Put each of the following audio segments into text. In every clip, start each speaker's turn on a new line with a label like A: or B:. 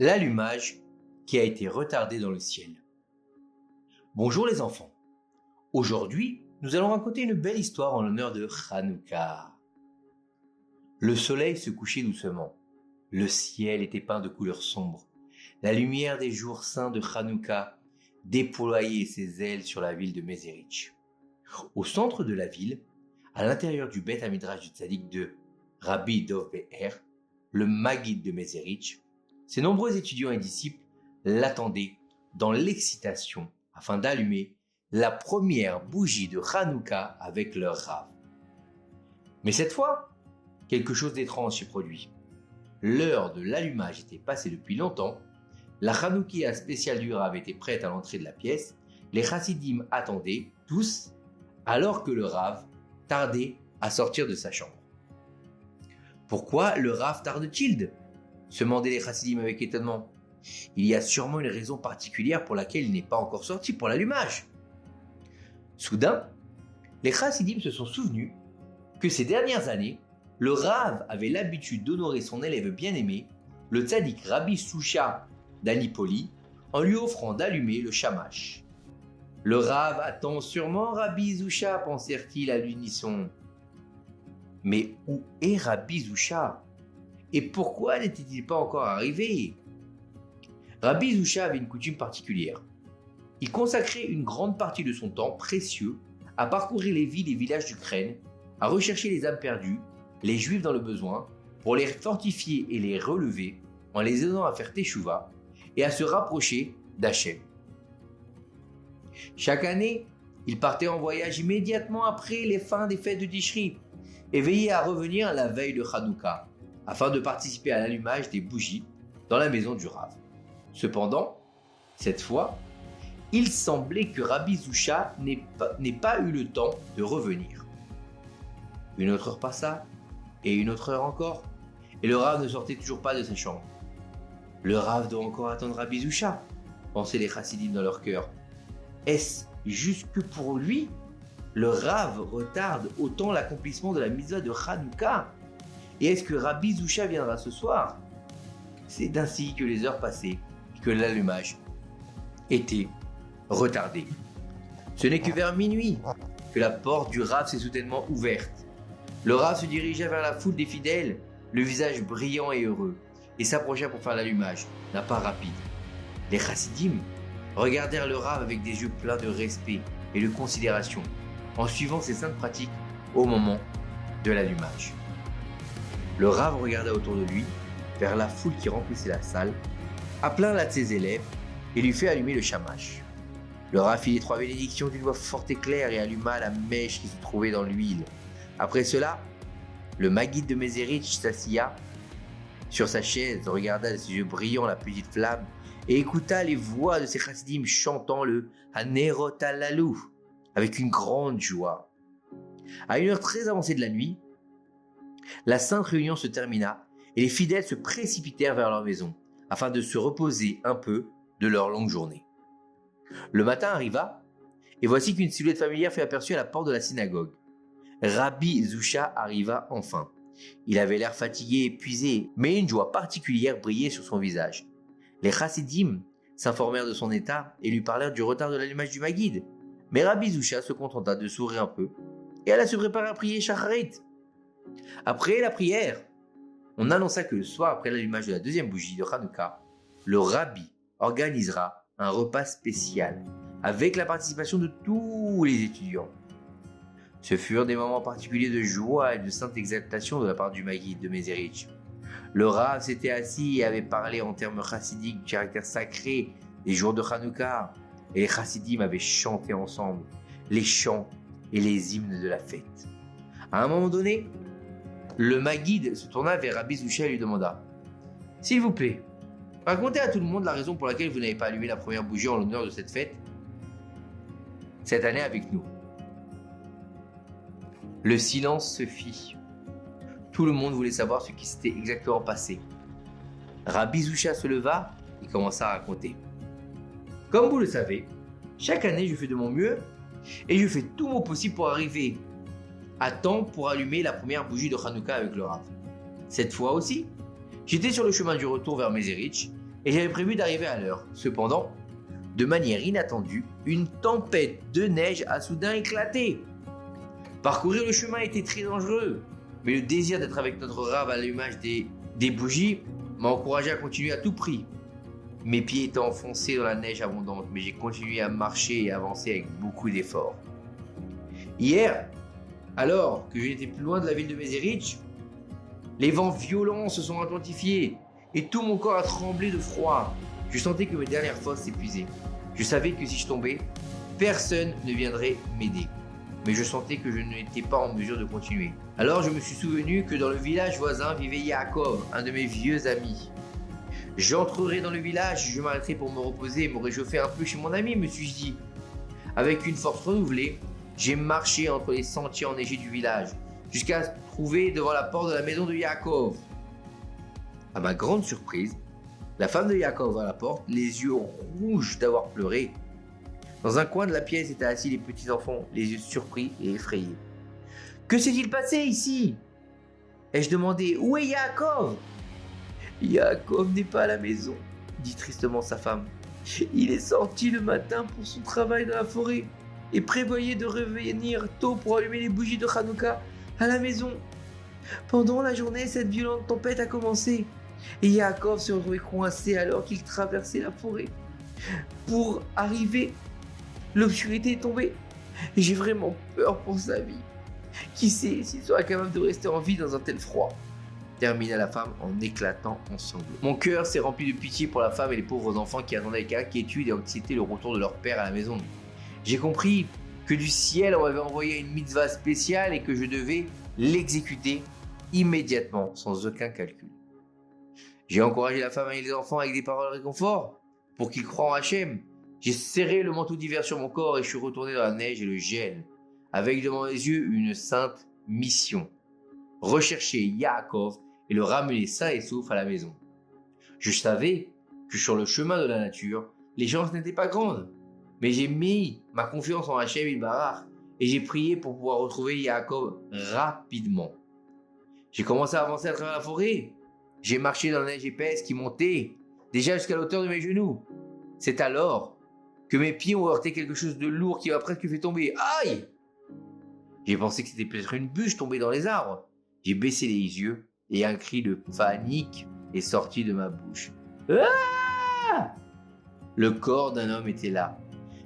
A: L'allumage qui a été retardé dans le ciel. Bonjour les enfants. Aujourd'hui, nous allons raconter une belle histoire en l'honneur de Hanouka. Le soleil se couchait doucement. Le ciel était peint de couleurs sombres. La lumière des jours saints de Hanouka déployait ses ailes sur la ville de Mézérich. Au centre de la ville, à l'intérieur du Beth Hamidrash du Tzadik de Rabbi Dov Be'er, le Maguid de Mézérich, ses nombreux étudiants et disciples l'attendaient dans l'excitation afin d'allumer la première bougie de Hanouka avec leur Rav. Mais cette fois, quelque chose d'étrange s'est produit. L'heure de l'allumage était passée depuis longtemps, la Hanoukia spéciale du Rav était prête à l'entrée de la pièce, les Chassidim attendaient tous, alors que le Rav tardait à sortir de sa chambre. Pourquoi le Rav tarde-t-il ? Se demandaient les Chassidim avec étonnement. Il y a sûrement une raison particulière pour laquelle il n'est pas encore sorti pour l'allumage. Soudain, les Chassidim se sont souvenus que ces dernières années, le Rav avait l'habitude d'honorer son élève bien-aimé, le tzaddik Rabbi Susha d'Anipoli, en lui offrant d'allumer le shamash. Le Rav attend sûrement Rabbi Susha, pensèrent-ils à l'unisson. Mais où est Rabbi Susha ? Et pourquoi n'était-il pas encore arrivé ? Rabbi Susha avait une coutume particulière. Il consacrait une grande partie de son temps précieux à parcourir les villes et villages d'Ukraine, à rechercher les âmes perdues, les juifs dans le besoin, pour les fortifier et les relever, en les aidant à faire teshuva et à se rapprocher d'Hachem. Chaque année, il partait en voyage immédiatement après les fins des fêtes de Tishri et veillait à revenir la veille de Hanouka, afin de participer à l'allumage des bougies dans la maison du Rav. Cependant, cette fois, il semblait que Rabbi Susha n'ait pas eu le temps de revenir. Une autre heure passa, et une autre heure encore, et le Rav ne sortait toujours pas de sa chambre. Le Rav doit encore attendre Rabbi Susha, pensaient les Chassidim dans leur cœur. Est-ce juste que pour lui, le Rav retarde autant l'accomplissement de la mitzvah de Hanouka ? Et est-ce que Rabbi Susha viendra ce soir ? C'est ainsi que les heures passaient et que l'allumage était retardé. Ce n'est que vers minuit que la porte du Rav s'est soudainement ouverte. Le Rav se dirigea vers la foule des fidèles, le visage brillant et heureux, et s'approcha pour faire l'allumage, d'un pas rapide. Les Chassidim regardèrent le Rav avec des yeux pleins de respect et de considération, en suivant ses saintes pratiques au moment de l'allumage. Le Rav regarda autour de lui, vers la foule qui remplissait la salle, appela l'un de ses élèves et lui fit allumer le shamash. Le Rav fit les 3 bénédictions d'une voix forte et claire et alluma la mèche qui se trouvait dans l'huile. Après cela, le Maguid de Mézérich s'assia sur sa chaise, regarda de ses yeux brillants la petite flamme et écouta les voix de ses chassidim chantant le Hanerot Halalou avec une grande joie. À une heure très avancée de la nuit, la sainte réunion se termina et les fidèles se précipitèrent vers leur maison afin de se reposer un peu de leur longue journée. Le matin arriva et voici qu'une silhouette familière fut aperçue à la porte de la synagogue. Rabbi Susha arriva enfin. Il avait l'air fatigué et épuisé, mais une joie particulière brillait sur son visage. Les chassidim s'informèrent de son état et lui parlèrent du retard de l'allumage du Maguid. Mais Rabbi Susha se contenta de sourire un peu et alla se préparer à prier Shacharit. Après la prière, on annonça que le soir après l'allumage de la deuxième bougie de Hanouka, le Rabbi organisera un repas spécial avec la participation de tous les étudiants. Ce furent des moments particuliers de joie et de sainte exaltation de la part du Maguid de Mézérich. Le Rav s'était assis et avait parlé en termes chassidiques du caractère sacré des jours de Hanouka, et les chassidim avaient chanté ensemble les chants et les hymnes de la fête. À un moment donné, le Maguid se tourna vers Rabbi Susha et lui demanda « S'il vous plaît, racontez à tout le monde la raison pour laquelle vous n'avez pas allumé la première bougie en l'honneur de cette fête cette année avec nous. » Le silence se fit. Tout le monde voulait savoir ce qui s'était exactement passé. Rabbi Susha se leva et commença à raconter. « Comme vous le savez, chaque année je fais de mon mieux et je fais tout mon possible pour arriver à temps pour allumer la première bougie de Hanouka avec le Rav. Cette fois aussi, j'étais sur le chemin du retour vers Mézérich et j'avais prévu d'arriver à l'heure. Cependant, de manière inattendue, une tempête de neige a soudain éclaté. Parcourir le chemin était très dangereux, mais le désir d'être avec notre Rav à l'allumage des bougies m'a encouragé à continuer à tout prix. Mes pieds étaient enfoncés dans la neige abondante, mais j'ai continué à marcher et à avancer avec beaucoup d'efforts. Hier, alors que je n'étais plus loin de la ville de Mézérich, les vents violents se sont intensifiés et tout mon corps a tremblé de froid. Je sentais que mes dernières forces s'épuisaient. Je savais que si je tombais, personne ne viendrait m'aider. Mais je sentais que je n'étais pas en mesure de continuer. Alors je me suis souvenu que dans le village voisin vivait Yaakov, un de mes vieux amis. J'entrerai dans le village, je m'arrêterai pour me reposer et me réchauffer un peu chez mon ami, me suis-je dit. Avec une force renouvelée, j'ai marché entre les sentiers enneigés du village, jusqu'à se trouver devant la porte de la maison de Yaakov. À ma grande surprise, la femme de Yaakov à la porte, les yeux rouges d'avoir pleuré. Dans un coin de la pièce étaient assis les petits-enfants, les yeux surpris et effrayés. « Que s'est-il passé ici ?» ai-je demandé. « Où est Yaakov ?» ?»« Yaakov n'est pas à la maison, » dit tristement sa femme. « Il est sorti le matin pour son travail dans la forêt et prévoyait de revenir tôt pour allumer les bougies de Hanouka à la maison. Pendant la journée, cette violente tempête a commencé et Yaakov se retrouvait coincé alors qu'il traversait la forêt. Pour arriver, l'obscurité est tombée et j'ai vraiment peur pour sa vie. Qui sait s'il sera capable de rester en vie dans un tel froid ?» termina la femme en éclatant en sanglots. Mon cœur s'est rempli de pitié pour la femme et les pauvres enfants qui attendaient avec inquiétude et anxiété le retour de leur père à la maison. J'ai compris que du ciel on m'avait envoyé une mitzvah spéciale et que je devais l'exécuter immédiatement, sans aucun calcul. J'ai encouragé la femme et les enfants avec des paroles de réconfort pour qu'ils croient en Hachem. J'ai serré le manteau d'hiver sur mon corps et je suis retourné dans la neige et le gel, avec devant mes yeux une sainte mission. Rechercher Yaakov et le ramener sain et sauf à la maison. Je savais que sur le chemin de la nature, les chances n'étaient pas grandes, mais j'ai mis ma confiance en Hachem Ilbarach et j'ai prié pour pouvoir retrouver Yaakov rapidement. J'ai commencé à avancer à travers la forêt. J'ai marché dans la neige épaisse qui montait déjà jusqu'à la hauteur de mes genoux. C'est alors que mes pieds ont heurté quelque chose de lourd qui m'a presque fait tomber. Aïe! J'ai pensé que c'était peut-être une bûche tombée dans les arbres. J'ai baissé les yeux et un cri de panique est sorti de ma bouche. Ah! Le corps d'un homme était là,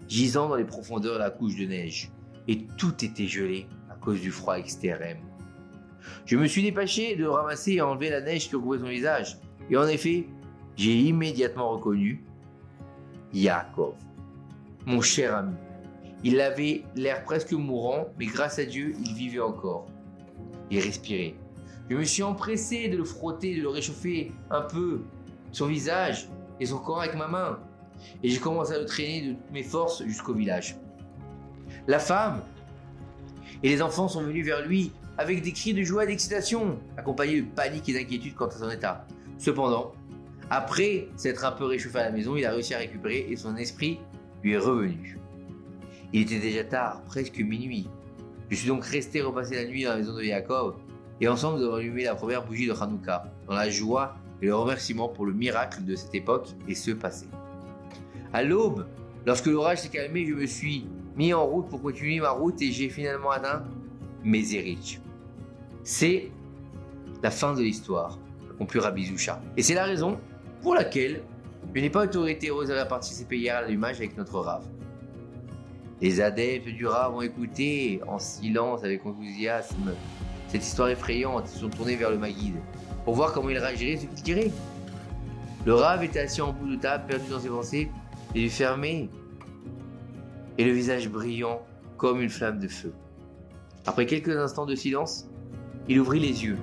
A: gisant dans les profondeurs de la couche de neige, et tout était gelé à cause du froid extrême. Je me suis dépêché de ramasser et enlever la neige qui recouvrait son visage, et en effet, j'ai immédiatement reconnu Yaakov, mon cher ami. Il avait l'air presque mourant, mais grâce à Dieu, il vivait encore. Il respirait. Je me suis empressé de le frotter, de le réchauffer un peu, son visage et son corps avec ma main. Et j'ai commencé à le traîner de toutes mes forces jusqu'au village. La femme et les enfants sont venus vers lui avec des cris de joie et d'excitation, accompagnés de panique et d'inquiétude quant à son état. Cependant, après s'être un peu réchauffé à la maison, il a réussi à récupérer et son esprit lui est revenu. Il était déjà tard, presque minuit. Je suis donc resté repasser la nuit dans la maison de Yaakov et ensemble nous avons allumé la première bougie de Hanouka dans la joie et le remerciement pour le miracle de cette époque et ce passé. À l'aube, lorsque l'orage s'est calmé, je me suis mis en route pour continuer ma route et j'ai finalement atteint Mézérich. C'est la fin de l'histoire, conclut Rabbi Zusha. Et c'est la raison pour laquelle je n'ai pas été heureux à participer hier à l'allumage avec notre Rav. Les adeptes du Rav ont écouté en silence avec enthousiasme cette histoire effrayante. Ils sont tournés vers le Maguide pour voir comment il réagirait, ce qu'il dirait. Le Rav était assis en bout de table, perdu dans ses pensées, les yeux fermés et le visage brillant comme une flamme de feu. Après quelques instants de silence, il ouvrit les yeux,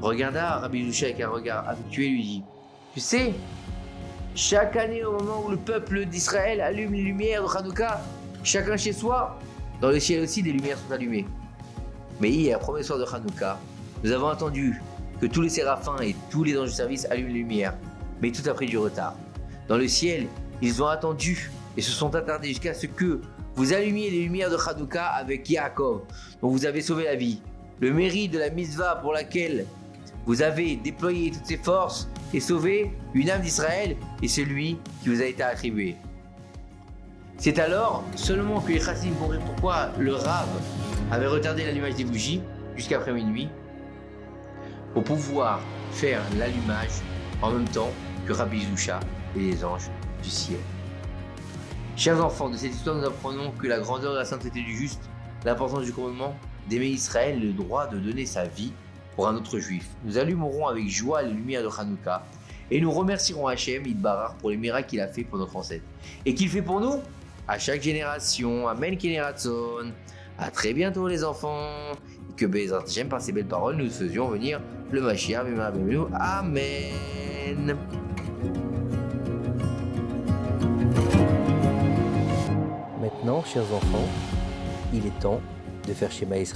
A: regarda Rabbi Zusha avec un regard affectueux et lui dit « Tu sais, chaque année au moment où le peuple d'Israël allume les lumières de Hanouka, chacun chez soi, dans le ciel aussi des lumières sont allumées. Mais hier, premier soir de Hanouka, nous avons attendu que tous les séraphins et tous les anges du service allument les lumières, mais tout a pris du retard. Dans le ciel, ils ont attendu et se sont attardés jusqu'à ce que vous allumiez les lumières de Hanouka avec Yaakov, dont vous avez sauvé la vie. Le mérite de la mitzvah pour laquelle vous avez déployé toutes ces forces et sauver une âme d'Israël et celui qui vous a été attribué. C'est alors seulement que les chassidim vont comprendre pourquoi le Rav avait retardé l'allumage des bougies jusqu'après minuit pour pouvoir faire l'allumage en même temps que Rabbi Zusha et les anges du ciel. Chers enfants, de cette histoire nous apprenons que la grandeur de la sainteté du juste, l'importance du commandement d'aimer Israël et le droit de donner sa vie pour un autre juif. Nous allumerons avec joie les lumières de Hanouka et nous remercierons Hachem Yitbarach pour les miracles qu'il a fait pour notre ancêtre et qu'il fait pour nous à chaque génération. Amen Kineratzon. À très bientôt les enfants. Et que Bezrat Hachem, par ces belles paroles, nous faisions venir le Mashiach. Amen.
B: Maintenant, chers enfants, il est temps de faire Shema Israël.